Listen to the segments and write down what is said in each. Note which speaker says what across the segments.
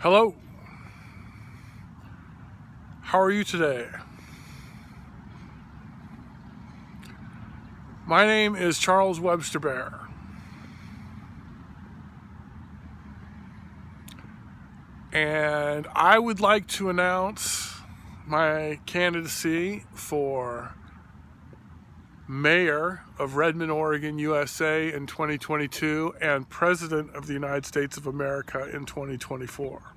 Speaker 1: Hello. How are you today? My name is Charles Webster Baer. And I would like to announce my candidacy for mayor of Redmond, Oregon, USA in 2022 and president of the United States of America in 2024.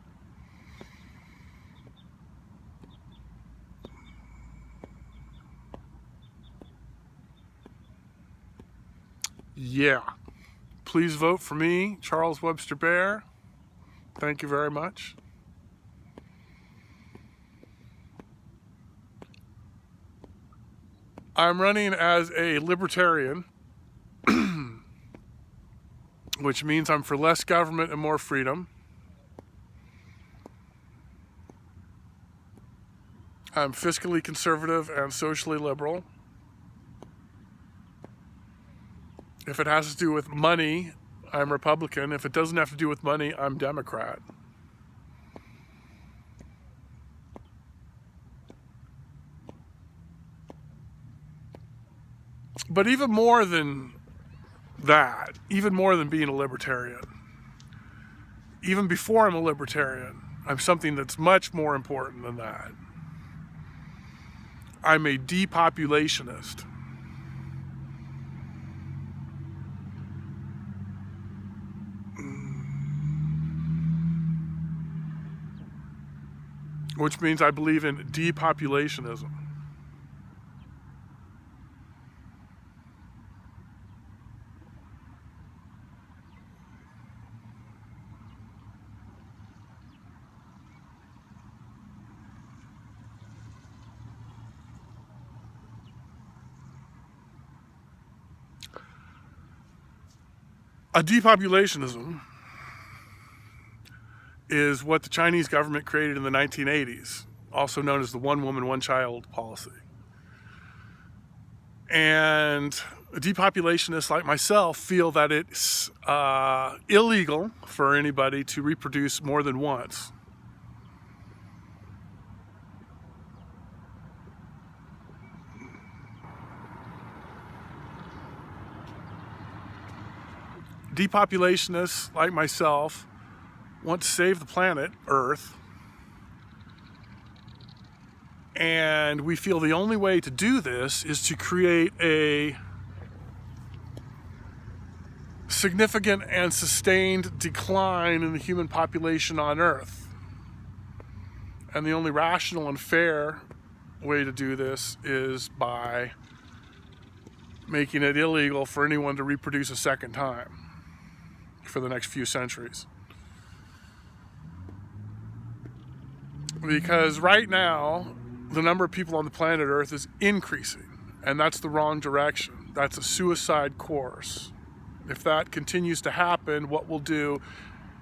Speaker 1: Yeah. Please vote for me, Charles Webster Baer. Thank you very much. I'm running as a libertarian, which means I'm for less government and more freedom. I'm fiscally conservative and socially liberal. If it has to do with money, I'm Republican. If it doesn't have to do with money, I'm Democrat. But even more than that, even more than being a libertarian, even before I'm a libertarian, I'm something that's much more important than that. I'm a depopulationist. Which means I believe in depopulationism. A depopulationism is what the Chinese government created in the 1980s, also known as the one woman, one child policy. And depopulationists like myself feel that it's illegal for anybody to reproduce more than once. Depopulationists like myself want to save the planet Earth, and we feel the only way to do this is to create a significant and sustained decline in the human population on Earth. And the only rational and fair way to do this is by making it illegal for anyone to reproduce a second time for the next few centuries. Because right now, the number of people on the planet Earth is increasing, and that's the wrong direction. That's a suicide course. If that continues to happen, what we'll do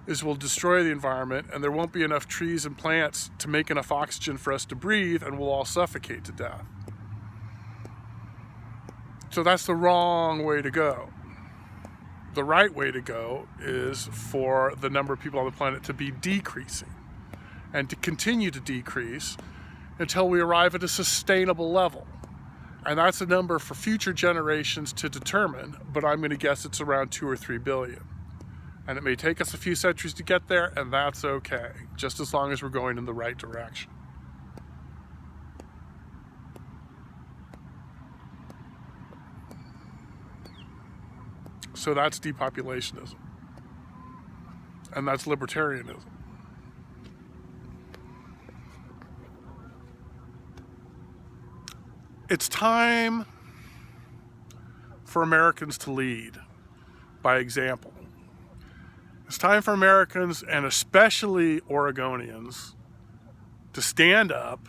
Speaker 1: is we'll destroy the environment, and there won't be enough trees and plants to make enough oxygen for us to breathe, and we'll all suffocate to death. So that's the wrong way to go. The right way to go is for the number of people on the planet to be decreasing and to continue to decrease until we arrive at a sustainable level. And that's a number for future generations to determine, but I'm going to guess it's around 2 or 3 billion. And it may take us a few centuries to get there, and that's okay, just as long as we're going in the right direction. So that's depopulationism. And that's libertarianism. It's time for Americans to lead by example. It's time for Americans, and especially Oregonians, to stand up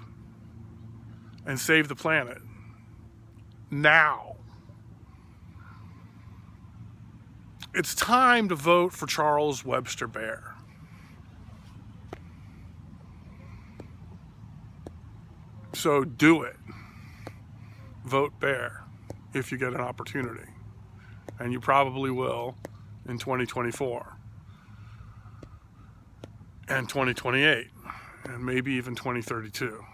Speaker 1: and save the planet now. It's time to vote for Charles Webster Baer. So do it. Vote Baer if you get an opportunity. And you probably will in 2024. and 2028, and maybe even 2032.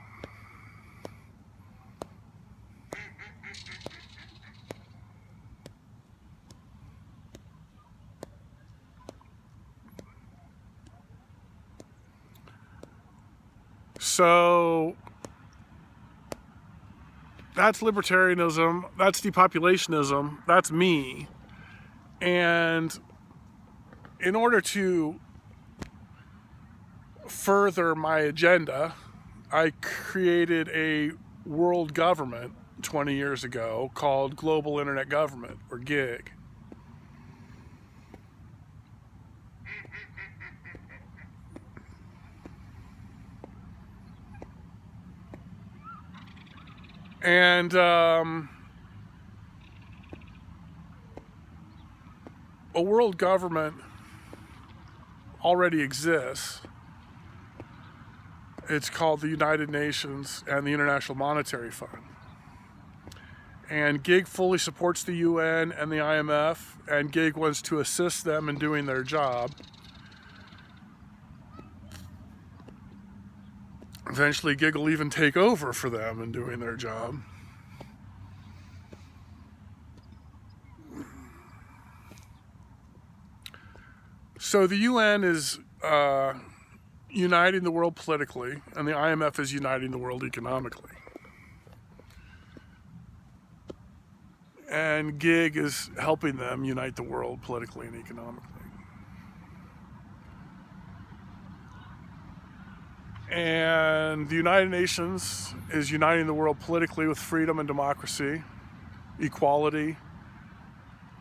Speaker 1: So that's libertarianism, that's depopulationism, that's me. And in order to further my agenda, I created a world government 20 years ago called Global Internet Government, or GIG. And a world government already exists. It's called the United Nations and the International Monetary Fund. And GIG fully supports the UN and the IMF, and GIG wants to assist them in doing their job. Eventually, GIG will even take over for them in doing their job. So the UN is uniting the world politically, and the IMF is uniting the world economically. And GIG is helping them unite the world politically and economically. And the United Nations is uniting the world politically with freedom and democracy, equality,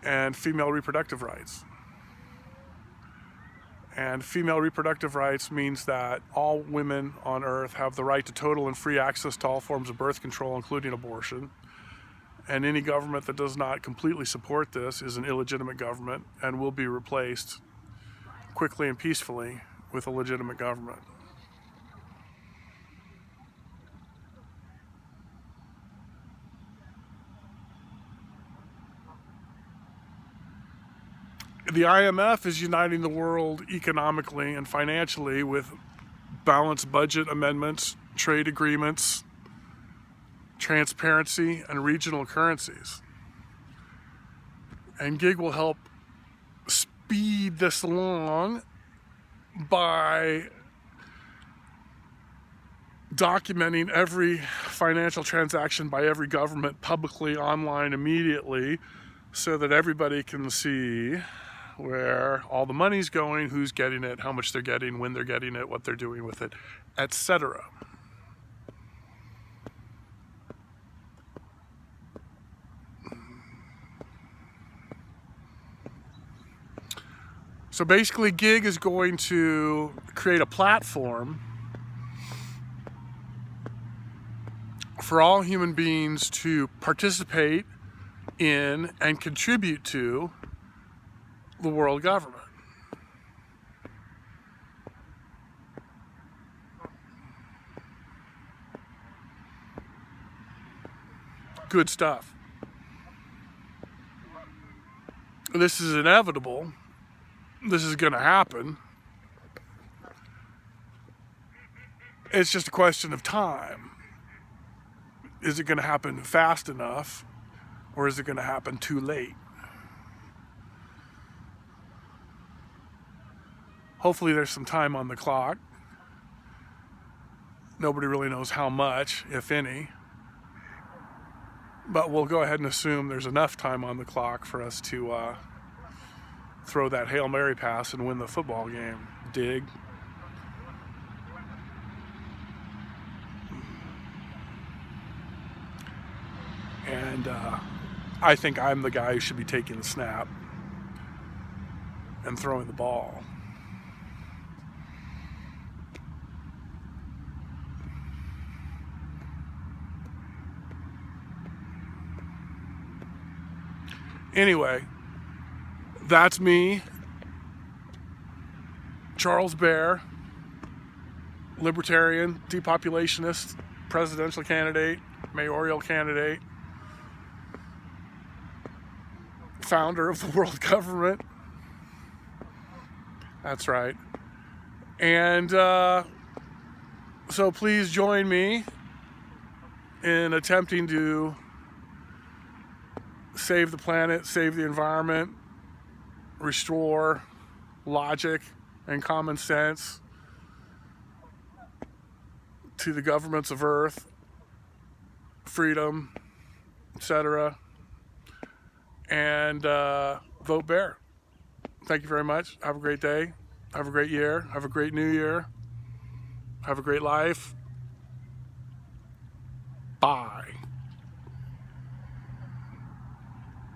Speaker 1: and female reproductive rights. And female reproductive rights means that all women on Earth have the right to total and free access to all forms of birth control, including abortion. And any government that does not completely support this is an illegitimate government and will be replaced quickly and peacefully with a legitimate government. The IMF is uniting the world economically and financially with balanced budget amendments, trade agreements, transparency, and regional currencies. And GIG will help speed this along by documenting every financial transaction by every government publicly online immediately, so that everybody can see where all the money's going, who's getting it, how much they're getting, when they're getting it, what they're doing with it, etc. So basically, GIG is going to create a platform for all human beings to participate in and contribute to the world government. Good stuff. This is inevitable. This is going to happen. It's just a question of time. Is it going to happen fast enough, or is it going to happen too late? Hopefully there's some time on the clock. Nobody really knows how much, if any. But we'll go ahead and assume there's enough time on the clock for us to throw that Hail Mary pass and win the football game. Dig? And I think I'm the guy who should be taking the snap and throwing the ball. Anyway, that's me, Charles Baer, libertarian, depopulationist, presidential candidate, mayoral candidate, founder of the world government. That's right. And so please join me in attempting to save the planet, save the environment, restore logic and common sense to the governments of Earth, freedom, etc. And vote Bear. Thank you very much. Have a great day. Have a great year. Have a great new year. Have a great life. Bye.